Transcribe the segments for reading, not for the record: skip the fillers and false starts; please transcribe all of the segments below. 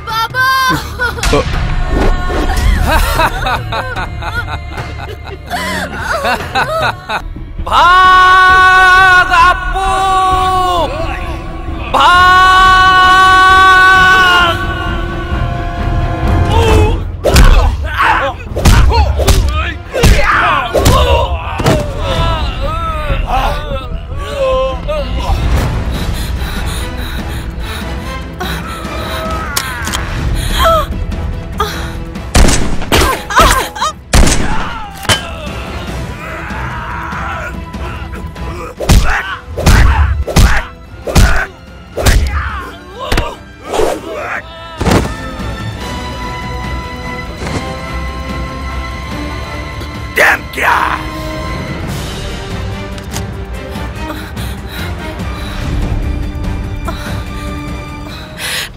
বাবা ভাগ আপু, ভাগ।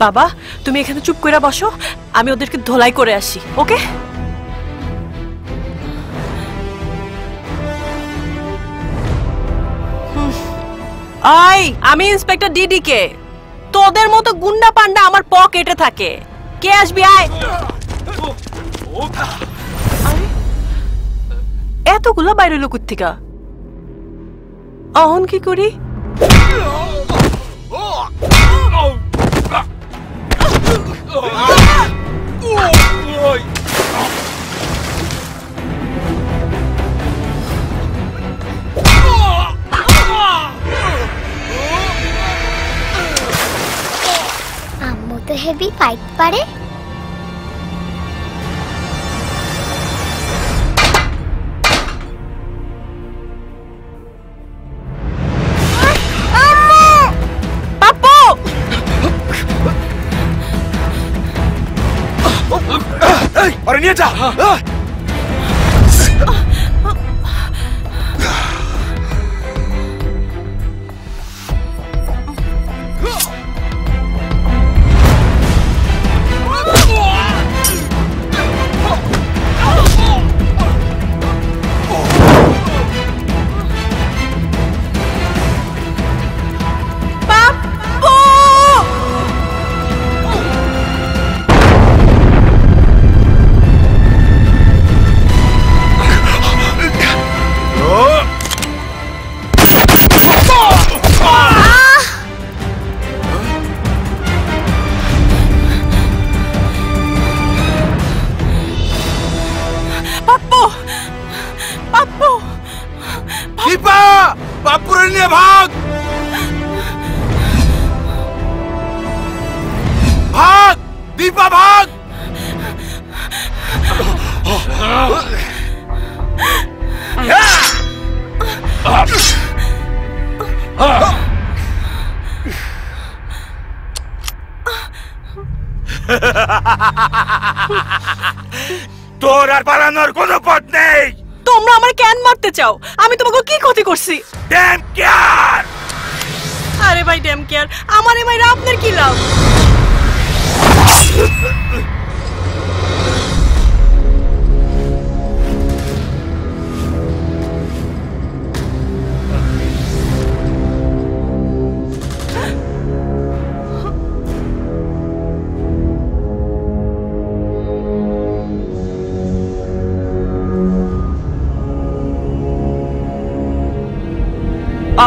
বাবা তুমি এখানে চুপ করে বসো, আমি ওদেরকে ধোলাই করে আসি। ওকে আমি ইন্সপেক্টর ডিডি কে। তোদের মতো গুন্ডা পান্ডা আমার পকেটে থাকে। কে আসবি? আয়। এতগুলো বাইরে লোক থেকে অহন কি করি? আম্মু তো হেভি ফাইট পারে। আরে নিয়ে যা। বাপুরে নিয়ে ভাগ, ভাগ দীপা ভাগ। তোর আর পালানোর কোনো পথ নেই। তোমরা আমার কেন মারতে চাও? আমি তোমাকে কি ক্ষতি করছি? Damn care. আরে ভাই ড্যাম কেয়ার, আমার এই মাইরা আপনার কি লাভ?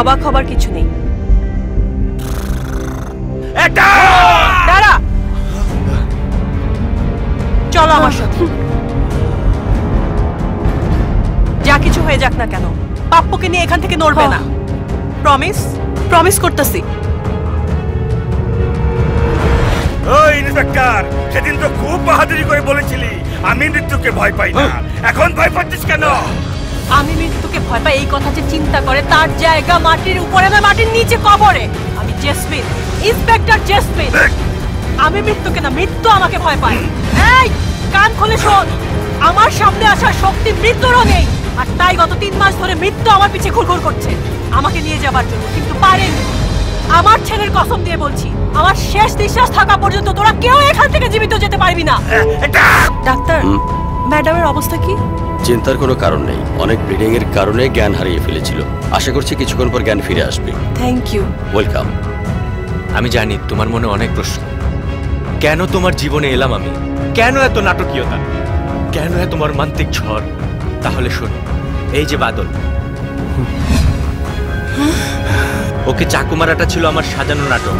অবাক হবার কিছু নেই। দাঁড়া, চলো আমার সাথে। যা কিছু হয়ে যাক না কেন, পাপ্পুকে নিয়ে এখান থেকে নড়বে না। প্রমিস? প্রমিস করতেছি। ওই ইন্সপেক্টর, সেদিন তো খুব বাহাদুরি করে বলেছিলি আমি মৃত্যুকে ভয় পাই না, এখন ভয় পাচ্ছিস কেন? আমি মৃত্যুকে ভয় পাই এই কথা যে চিন্তা করে তার জায়গা মাটির উপরে না মাটির নিচে কবরে। আমি জেসমিন, ইন্সপেক্টর জেসমিন। আমি মৃত্যুকে না, মৃত্যু আমাকে ভয় পায়। এই কান খুলে শোন, আমার সামনে আসার শক্তি মৃত্যুরও নেই, আর তাই গত 3 মাস ধরে মৃত্যু আমার পিছে ঘুরঘুর করছে আমাকে নিয়ে যাবার জন্য, কিন্তু পারেনি। আমার ছেলের কসম দিয়ে বলছি, আমার শেষ নিঃশ্বাস থাকা পর্যন্ত তোরা কেউ এখান থেকে জীবিত যেতে পারবি না। ডাক্তার, ম্যাডামের অবস্থা কি? চিন্তার কোনো কারণ নেই, অনেক ব্লিডিং এর কারণে জ্ঞান হারিয়ে ফেলেছিল। আশা করছি কিছুক্ষণ পর জ্ঞান ফিরে আসবে। Thank you. ওয়েলকাম। আমি জানি তোমার মনে অনেক প্রশ্ন, কেন তোমার জীবনে এলাম আমি? কেন এত নাটকীয়তা? কেন এত মর্মান্তিক ঝড়? তাহলে শোনো, এই যে বাদল, ওকে চাকু মারাটা ছিল আমার সাজানো নাটক।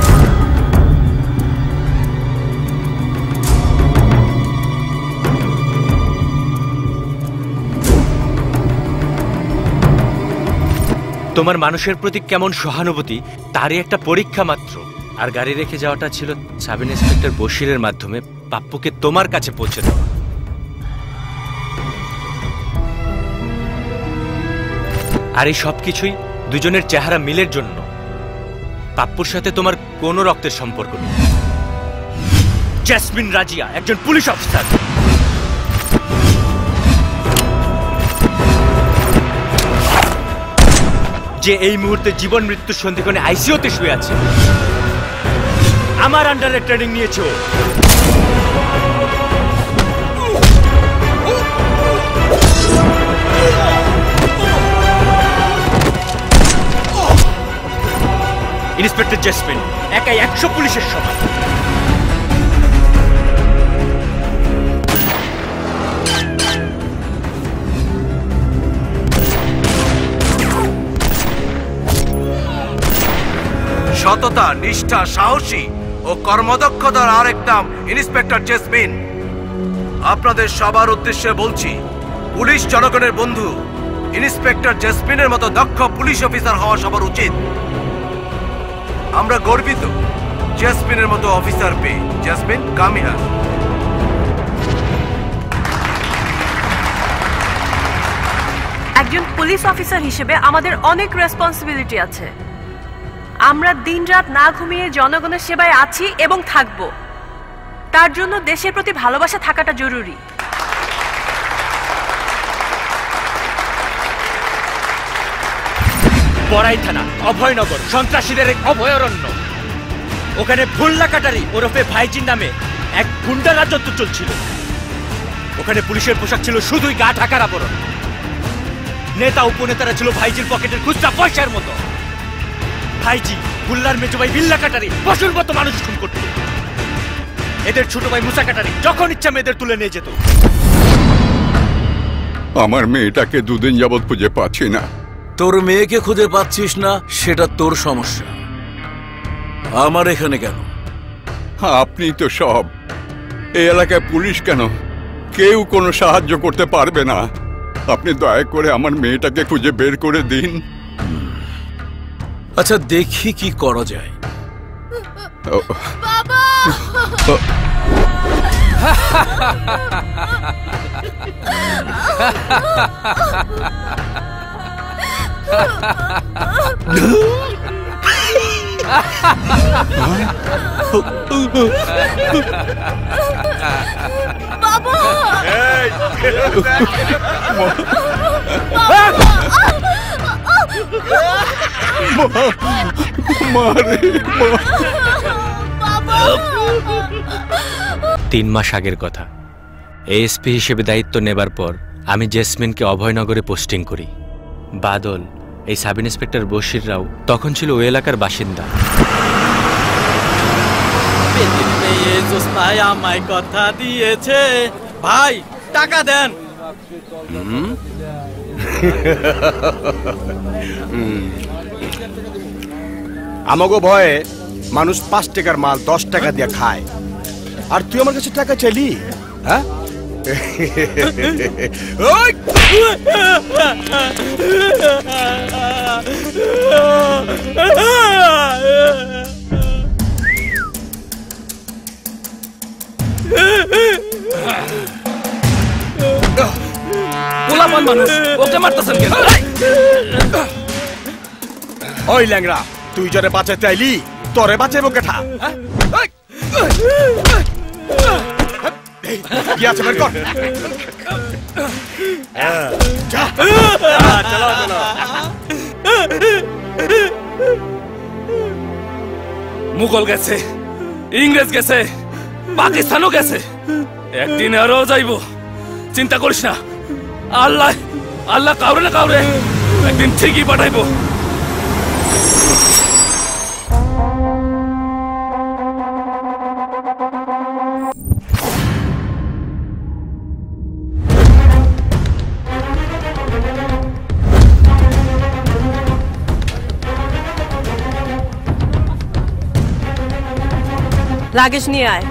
তোমার মানুষের প্রতি কেমন সহানুভূতি তারই একটা পরীক্ষা মাত্র। আর গাড়ি রেখে যাওয়াটা ছিল সাব ইন্সপেক্টর বশিরের মাধ্যমে পাপ্পুকে তোমার কাছে পৌঁছে দেওয়া। আর এই সবকিছুই দুজনের চেহারা মিলের জন্য। পাপ্পুর সাথে তোমার কোনো রক্তের সম্পর্ক নেই। জেসমিন রাজিয়া একজন পুলিশ অফিসার, যে এই মুহূর্তে জীবন মৃত্যুর সন্ধিক্ষণে আইসিইউতে শুয়ে আছে। আমার আন্ডারে ট্রেনিং নিয়েছো। ইন্সপেক্টর জেসমিন একাই 100 পুলিশের সমান। সততা, নিষ্ঠা, সাহসী ও কর্মদক্ষতার আরেক নাম ইন্সপেক্টর জেসমিন। আপনাদের সবার উদ্দেশ্যে বলছি, পুলিশ জনগণের বন্ধু। ইন্সপেক্টর জেসমিনের মতো দক্ষ পুলিশ অফিসার হওয়া সবার উচিত। আমরা গর্বিত জেসমিনের মতো অফিসার পেয়ে। Jesmin, come here. একজন পুলিশ অফিসার হিসেবে আমাদের অনেক রেসপন্সিবিলিটি আছে। আমরা দিনরাত না ঘুমিয়ে জনগণের সেবায় আছি এবং থাকব। তার জন্য দেশের প্রতি ভালোবাসা থাকাটা জরুরি। বড়াই থানা, অভয়নগর, সন্ত্রাসীদের এক অভয়ারণ্য। ওখানে ভুল্লা কাটারি ওরফে ভাইজির নামে এক গুন্ডা রাজত্ব চলছিল। ওখানে পুলিশের পোশাক ছিল শুধুই গা ঢাকার আবরণ। নেতা উপনেতারা ছিল ভাইজির পকেটের খুচরা পয়সার মতো। ভাইজি ভুল্লার মেজো ভাই বিল্লা কাটারি পশুর মতো মানুষ খুন করত। এদের ছোট ভাই মুসা কাটারি যখন ইচ্ছা মেয়েদের তুলে নিয়ে যেত। আমার মেয়েটাকে দুদিন যাবৎ খুঁজে পাচ্ছি না। তোর মেয়েকে খুঁজে পাচ্ছিস না সেটা তোর সমস্যা, আমার এখানে কেন? আপনি তো সব। এই এলাকায় পুলিশ কেন, কেউ কোনো সাহায্য করতে পারবে না। আপনি দয়া করে আমার মেয়েটাকে খুঁজে বের করে দিন। আচ্ছা, দেখি কি করা যায়। বাবা! বাবা! মারে 3 মাস আগের কথা। এএসপি হিসেবে দায়িত্ব নেবার পর আমি জেসমিনকে অভয়নগরে পোস্টিং করি। বাদল, এই সাব ইন্সপেক্টর বশির রাও তখন ছিল ওই এলাকার বাসিন্দা। আমায় কথা দিয়েছে, ভাই টাকা দেন। আমাগো ভয়ে মানুষ 5 টাকার মাল 10 টাকা দিয়ে খায়, আর তুই আমার কাছে টাকা চাইলি? হ্যাঁ, পোলাপান মানুষ, ওকে মারতেছেন কেন? ওই ল্যাংরা, তুই যারে বাঁচাতে আইলি, তোরে বাঁচাইবো কেঠা? কি আছে বের কর। চলো চলো। মুঘল গেছে, ইংরেজ গেছে, পাকিস্তানও গেছে, একদিন আরো যাইব। চিন্তা করিস না, আল্লাহ আল্লাহ কাউরে না কাউরে একদিন ঠিকই পাঠাইবো। লাগেজ নিয়ে আয়।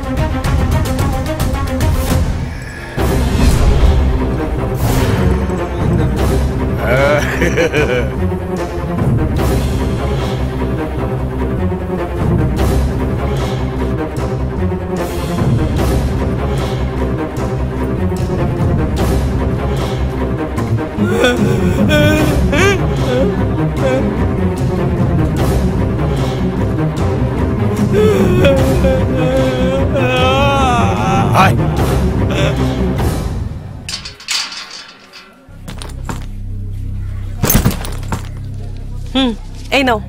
এই নাও।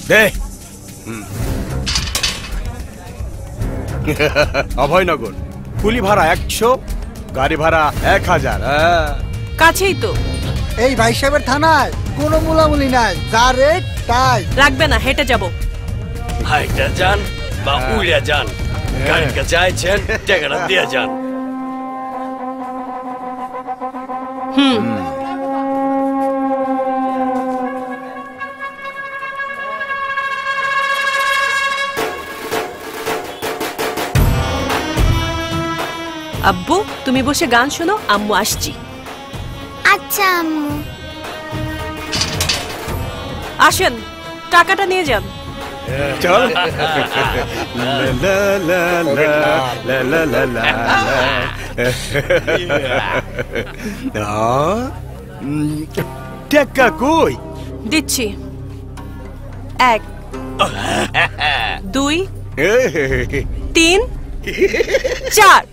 দে। অভয়নগর, কুলি ভাড়া 100, গাড়ি ভাড়া 1000। কাছেই তো। এই ভাই সাহেবের থানায় কোনো মুলামুলি নাই, যা রেট তাই। রাখবে না, হেঁটে যাব। হাইটা যান বা উড়িয়া যান, গাড়ির কাছে আইছেন, টাকাটা দিয়ে যান। আব্বু, তুমি বসে গান শোনো, আম্মু আসছি। আচ্ছা আম্মু। আসেন, টাকাটা নিয়ে যান। চল। টাকা কই? দিচ্ছি। 1 2 3 4।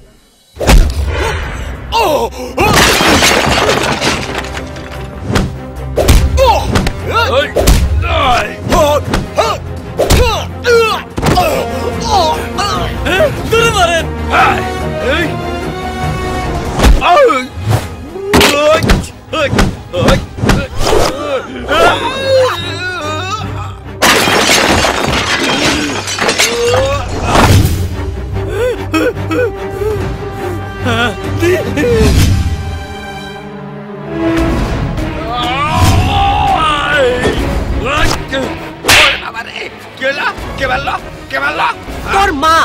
তোর মা।